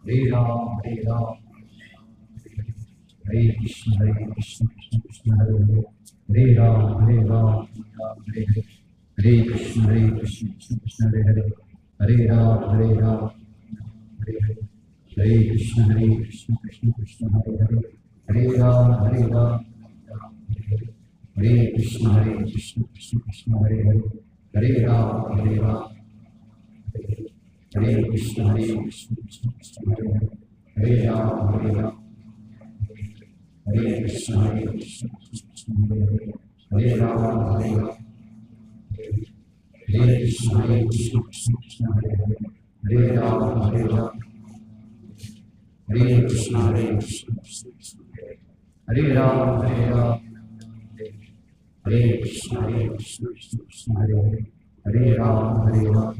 Hare Ram, Hare Ram, Hare Krishna, Krishna Krishna, Hare Hare, Hare Ram, Hare Ram, Hare Hare, Hare Krishna, Krishna Krishna, Hare Hare, Hare Ram, Hare Ram, Hare Hare, Hare Krishna, Krishna Krishna, Hare Hare, Hare Ram, Hare Ram, Hare Hare, Hare Krishna, Krishna Krishna, Hare Hare, Hare Ram, Hare Ram, Hare Krishna, Krishna Krishna, Hare Hare, Hare Ram, Hare Ram, Hare Krishna, Krishna Krishna, Hare Hare, Hare Ram, Hare Ram, Hare Krishna, Krishna Krishna, Hare Hare, Hare Ram, Hare Ram, Hare Krishna, Krishna Krishna, Hare Ram, Hare Ram, Hare Krishna, Krishna Krishna, Hare Hare, Hare Ram, Hare Ram.